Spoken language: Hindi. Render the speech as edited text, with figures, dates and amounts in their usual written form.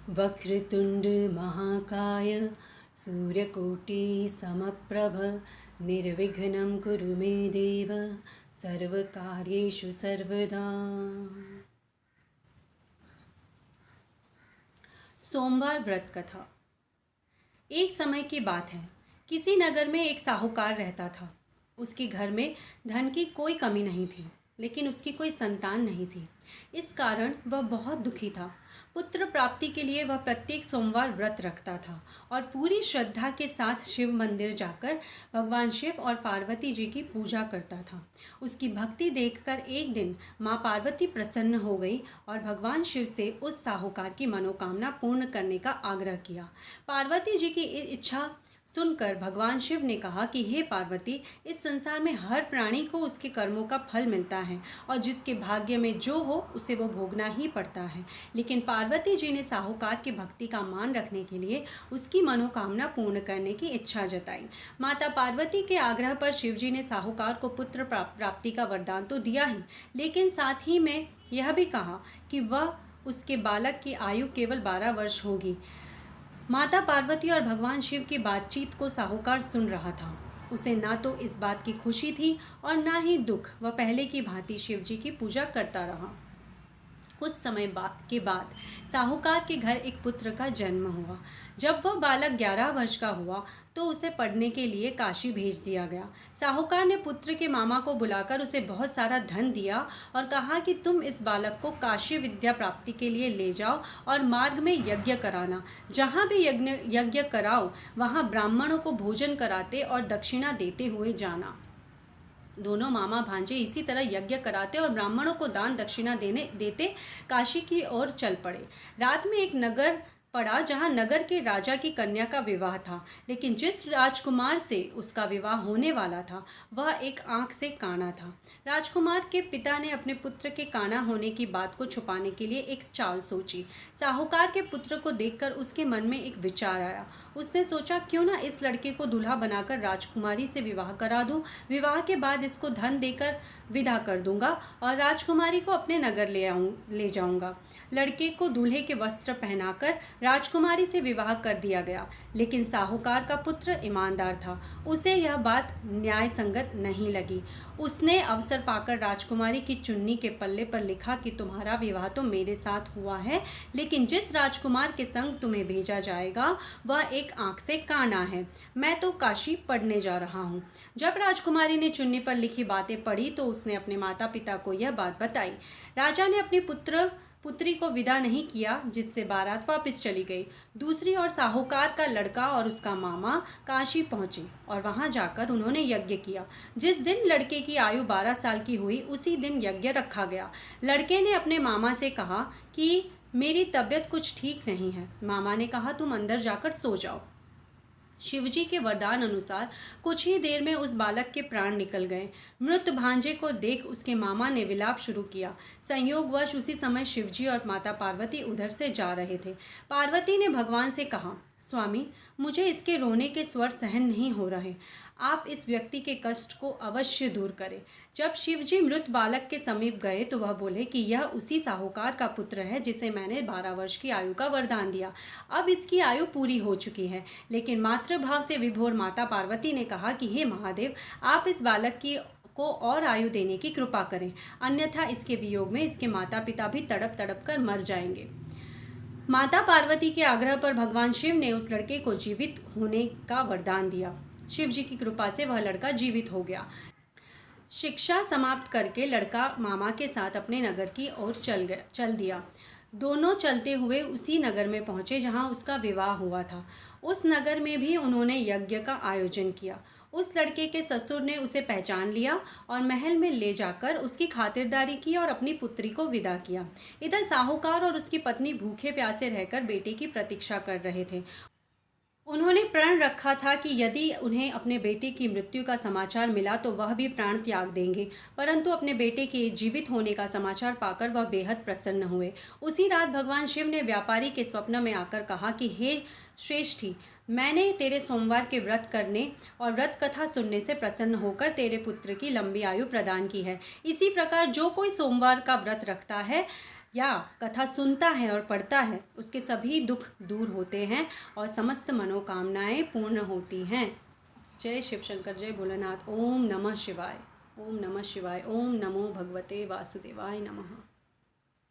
वक्रतुंड महाकाय सूर्यकोटि समप्रभ निर्विघ्नं कुरु मे देव सर्वकार्येषु सर्वदा। सोमवार व्रत कथा। एक समय की बात है, किसी नगर में एक साहूकार रहता था। उसके घर में धन की कोई कमी नहीं थी, लेकिन उसकी कोई संतान नहीं थी। इस कारण वह बहुत दुखी था। पुत्र प्राप्ति के लिए वह प्रत्येक सोमवार व्रत रखता था और पूरी श्रद्धा के साथ शिव मंदिर जाकर भगवान शिव और पार्वती जी की पूजा करता था। उसकी भक्ति देखकर एक दिन माँ पार्वती प्रसन्न हो गई और भगवान शिव से उस साहूकार की मनोकामना पूर्ण करने का आग्रह किया। पार्वती जी की इच्छा सुनकर भगवान शिव ने कहा कि हे पार्वती, इस संसार में हर प्राणी को उसके कर्मों का फल मिलता है और जिसके भाग्य में जो हो उसे वो भोगना ही पड़ता है। लेकिन पार्वती जी ने साहूकार की भक्ति का मान रखने के लिए उसकी मनोकामना पूर्ण करने की इच्छा जताई। माता पार्वती के आग्रह पर शिव जी ने साहूकार को पुत्र प्राप्ति का वरदान तो दिया ही, लेकिन साथ ही में यह भी कहा कि वह उसके बालक की आयु केवल 12 वर्ष होगी। माता पार्वती और भगवान शिव की बातचीत को साहूकार सुन रहा था। उसे ना तो इस बात की खुशी थी और ना ही दुख। वह पहले की भांति शिव जी की पूजा करता रहा। कुछ समय के बाद साहूकार के घर एक पुत्र का जन्म हुआ। जब वह बालक 11 वर्ष का हुआ तो उसे पढ़ने के लिए काशी भेज दिया गया। साहूकार ने पुत्र के मामा को बुलाकर उसे बहुत सारा धन दिया और कहा कि तुम इस बालक को काशी विद्या प्राप्ति के लिए ले जाओ और मार्ग में यज्ञ कराना। जहाँ भी यज्ञ कराओ वहाँ ब्राह्मणों को भोजन कराते और दक्षिणा देते हुए जाना। दोनों मामा भांजे इसी तरह यज्ञ कराते और ब्राह्मणों को दान दक्षिणा देते काशी की ओर चल पड़े। रात में एक नगर पड़ा जहां नगर के राजा की कन्या का विवाह था, लेकिन जिस राजकुमार से उसका विवाह होने वाला था वह एक आंख से काना था। राजकुमार के पिता ने अपने पुत्र के काना होने की बात को छुपाने के लिए एक चाल सोची। साहूकार के पुत्र को देखकर उसके मन में एक विचार आया। उसने सोचा, क्यों ना इस लड़के को दूल्हा बनाकर राजकुमारी से विवाह करा दूं। विवाह के बाद इसको धन देकर विदा कर दूंगा और राजकुमारी को अपने नगर ले जाऊंगा। लड़के को दूल्हे के वस्त्र पहनाकर राजकुमारी से विवाह कर दिया गया, लेकिन साहूकार का पुत्र ईमानदार था। उसे यह बात न्याय संगत नहीं लगी। उसने अवसर पाकर राजकुमारी की चुन्नी के पल्ले पर लिखा कि तुम्हारा विवाह तो मेरे साथ हुआ है, लेकिन जिस राजकुमार के संग तुम्हें भेजा जाएगा वह एक आंख से काना है। मैं तो काशी पढ़ने जा रहा हूँ। जब राजकुमारी ने चुन्नी पर लिखी बातें पढ़ी तो उसने अपने माता पिता को यह बात बताई। राजा ने अपनी पुत्री को विदा नहीं किया, जिससे बारात वापस चली गई। दूसरी ओर साहूकार का लड़का और उसका मामा काशी पहुंचे और वहां जाकर उन्होंने यज्ञ किया। जिस दिन लड़के की आयु 12 साल की हुई उसी दिन यज्ञ रखा गया। लड़के ने अपने मामा से कहा कि मेरी तबीयत कुछ ठीक नहीं है। मामा ने कहा, तुम अंदर जाकर सो जाओ। शिवजी के वरदान अनुसार कुछ ही देर में उस बालक के प्राण निकल गए। मृत भांजे को देख उसके मामा ने विलाप शुरू किया। संयोगवश उसी समय शिवजी और माता पार्वती उधर से जा रहे थे। पार्वती ने भगवान से कहा, स्वामी, मुझे इसके रोने के स्वर सहन नहीं हो रहे। आप इस व्यक्ति के कष्ट को अवश्य दूर करें। जब शिवजी मृत बालक के समीप गए तो वह बोले कि यह उसी साहूकार का पुत्र है जिसे मैंने 12 वर्ष की आयु का वरदान दिया। अब इसकी आयु पूरी हो चुकी है। लेकिन मातृभाव से विभोर माता पार्वती ने कहा कि हे महादेव, आप इस बालक को और आयु देने की कृपा करें, अन्यथा इसके वियोग में इसके माता पिता भी तड़प तड़प कर मर जाएंगे। माता पार्वती के आग्रह पर भगवान शिव ने उस लड़के को जीवित होने का वरदान दिया। शिव जी की कृपा से वह लड़का जीवित हो गया। शिक्षा समाप्त करके लड़का मामा के साथ अपने नगर की ओर चल दिया। दोनों चलते हुए उसी नगर में पहुंचे जहां उसका विवाह हुआ था। उस नगर में भी उन्होंने यज्ञ का आयोजन किया। उस लड़के के ससुर ने उसे पहचान लिया और महल में ले जाकर उसकी खातिरदारी की और अपनी पुत्री को विदा किया। इधर साहूकार और उसकी पत्नी भूखे प्यासे रहकर बेटे की प्रतीक्षा कर रहे थे। उन्होंने प्रण रखा था कि यदि उन्हें अपने बेटे की मृत्यु का समाचार मिला तो वह भी प्राण त्याग देंगे, परंतु अपने बेटे के जीवित होने का समाचार पाकर वह बेहद प्रसन्न हुए। उसी रात भगवान शिव ने व्यापारी के स्वप्न में आकर कहा कि हे श्रेष्ठी, मैंने तेरे सोमवार के व्रत करने और व्रत कथा सुनने से प्रसन्न होकर तेरे पुत्र की लंबी आयु प्रदान की है। इसी प्रकार जो कोई सोमवार का व्रत रखता है या कथा सुनता है और पढ़ता है, उसके सभी दुख दूर होते हैं और समस्त मनोकामनाएं पूर्ण होती हैं। जय शिव शंकर, जय भोलेनाथ। ओम नमः शिवाय, ओम नमः शिवाय, ओम नमो भगवते वासुदेवाय नमः।